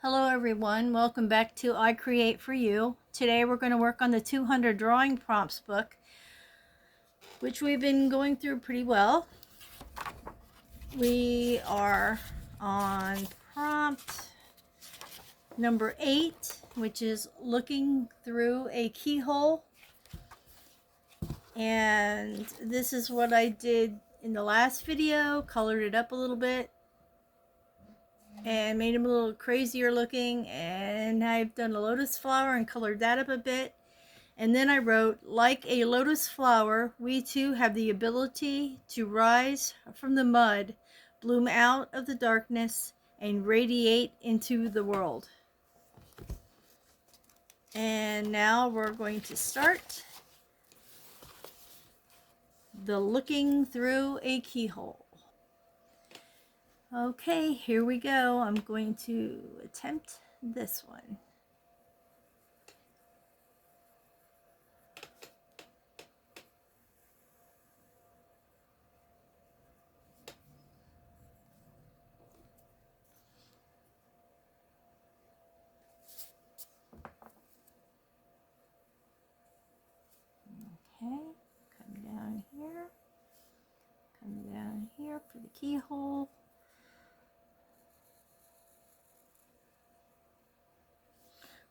Hello everyone, welcome back to I Create For You. Today we're going to work on the 200 drawing prompts book, which we've been going through pretty well. We are on prompt number 8, which is looking through a keyhole. And this is what I did in the last video, colored it up a little bit and made him a little crazier looking, and I've done a lotus flower and colored that up a bit. And then I wrote, like a lotus flower, we too have the ability to rise from the mud, bloom out of the darkness, and radiate into the world. And now we're going to start the looking through a keyhole. Okay, here we go. I'm going to attempt this one. Okay, come down here for the keyhole.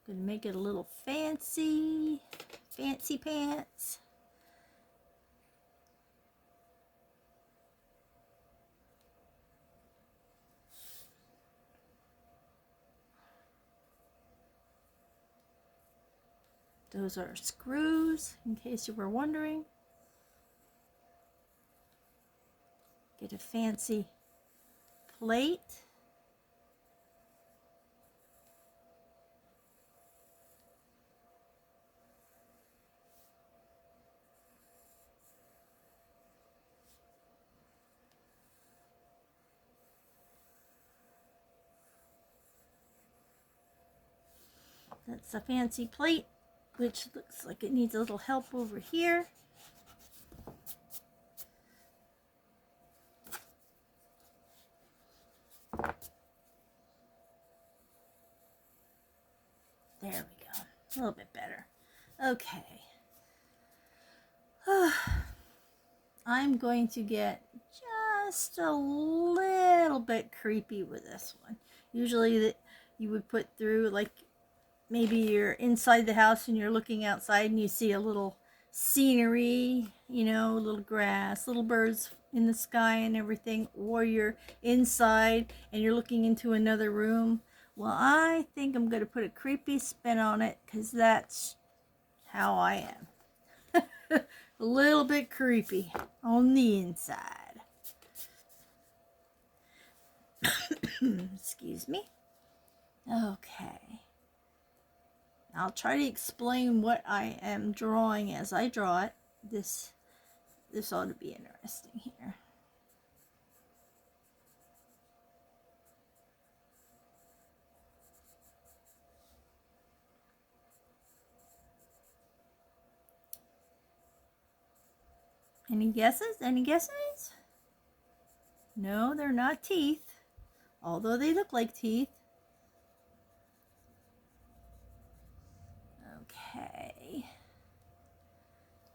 Gonna make it a little fancy pants. Those are screws, in case you were wondering. Get a fancy plate. That's a fancy plate, which looks like it needs a little help over here. There we go. A little bit better. Okay. I'm going to get just a little bit creepy with this one. Usually that you would put through, like, maybe you're inside the house and you're looking outside and you see a little scenery, you know, little grass, little birds in the sky and everything, or you're inside and you're looking into another room. Well, I think I'm going to put a creepy spin on it because that's how I am. A little bit creepy on the inside. Excuse me. Okay. I'll try to explain what I am drawing as I draw it. This ought to be interesting here. Any guesses? Any guesses? No, they're not teeth, although they look like teeth. Okay.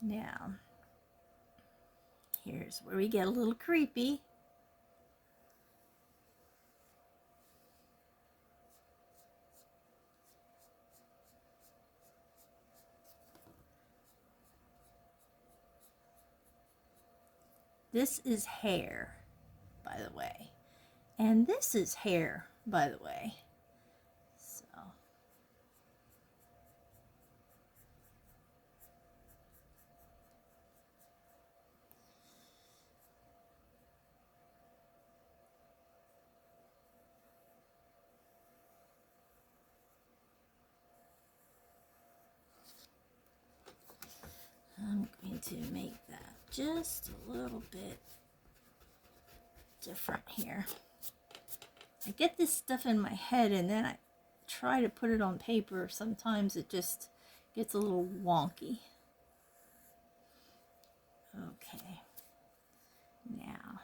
Now, here's where we get a little creepy. This is hair, by the way. And this is hair, by the way. So, I'm going to make that just a little bit different here. I get this stuff in my head and then I try to put it on paper. Sometimes it just gets a little wonky. Okay. Now,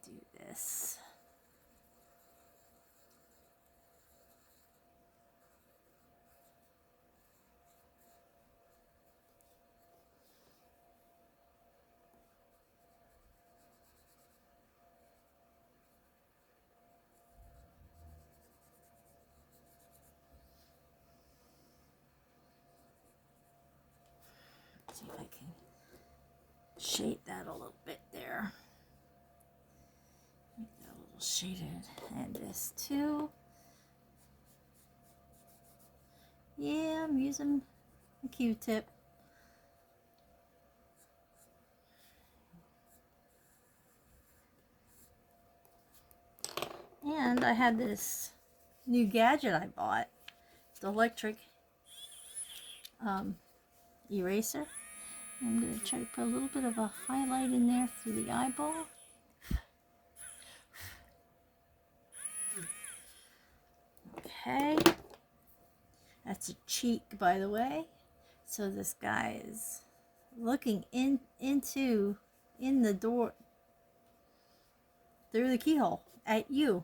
do this. See if I can shade that a little bit there. Make that a little shaded. And this too. Yeah, I'm using a Q-tip. And I had this new gadget I bought. It's the electric eraser. I'm going to try to put a little bit of a highlight in there through the eyeball. Okay. That's a cheek, by the way. So this guy is looking in the door through the keyhole at you.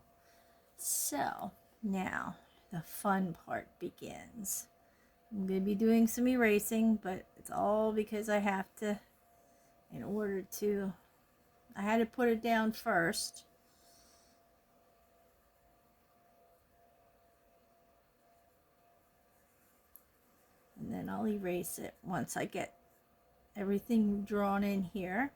So now the fun part begins. I'm going to be doing some erasing, but it's all because I have to, in order to, I had to put it down first. And then I'll erase it once I get everything drawn in here.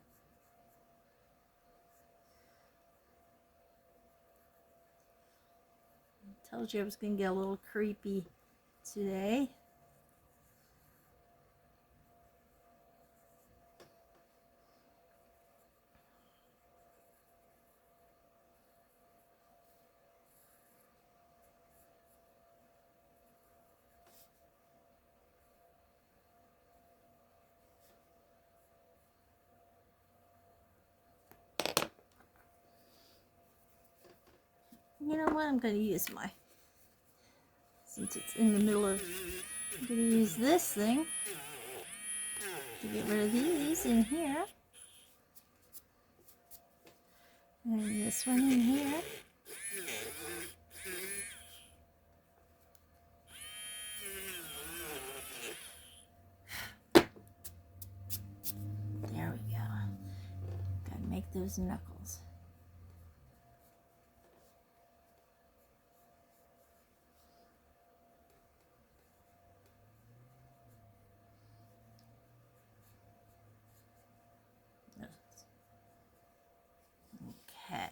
I told you I was going to get a little creepy today. You know what? I'm going to use since it's in the middle of, I'm going to use this thing to get rid of these in here. And this one in here. There we go. Gotta make those knuckles. Okay.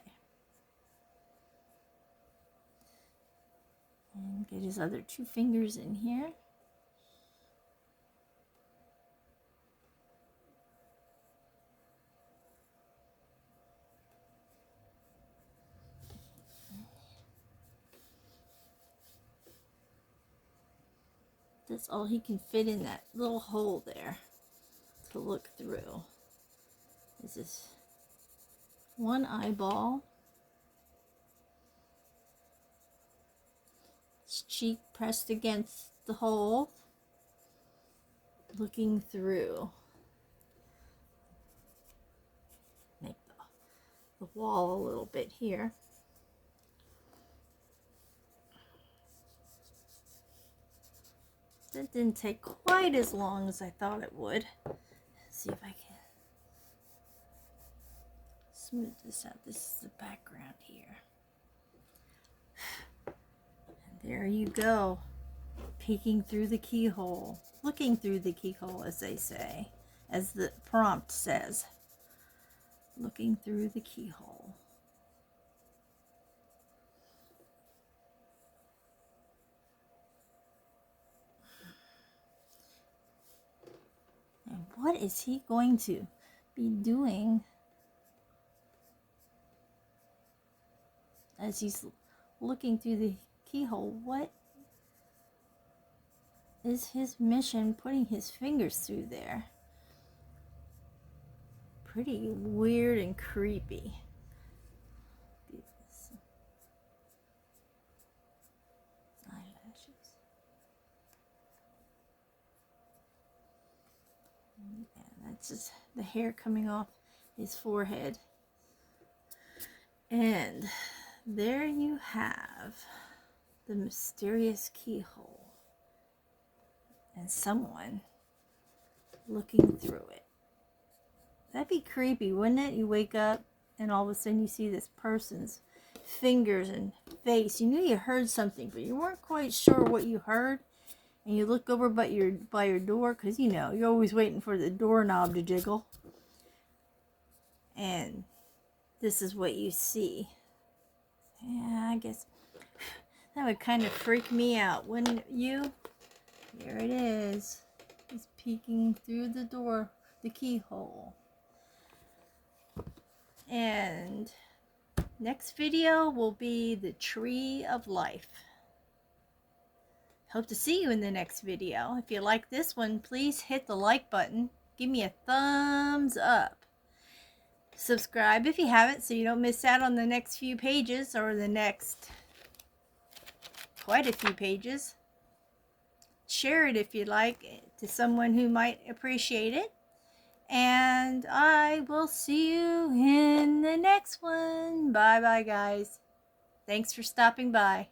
And get his other two fingers in here. That's all he can fit in that little hole there to look through. This is one eyeball. His cheek pressed against the hole, looking through. Make the wall a little bit here. That didn't take quite as long as I thought it would. Let's see if I can smooth this out. This is the background here. And there you go. Peeking through the keyhole. Looking through the keyhole, as they say. As the prompt says. Looking through the keyhole. And what is he going to be doing as he's looking through the keyhole? What is his mission putting his fingers through there? Pretty weird and creepy. Eyelashes. And that's just the hair coming off his forehead. And there you have the mysterious keyhole and someone looking through it. That'd be creepy, wouldn't it? You wake up and all of a sudden you see this person's fingers and face. You knew you heard something, but you weren't quite sure what you heard. And you look over by your door, because you know you're always waiting for the doorknob to jiggle. And this is what you see. Yeah, I guess that would kind of freak me out, wouldn't you? There it is. It's peeking through the door, the keyhole. And next video will be the tree of life. Hope to see you in the next video. If you like this one, please hit the like button. Give me a thumbs up. Subscribe if you haven't so you don't miss out on the next few pages, or the next quite a few pages. Share it if you like to someone who might appreciate it. And I will see you in the next one. Bye bye, guys. Thanks for stopping by.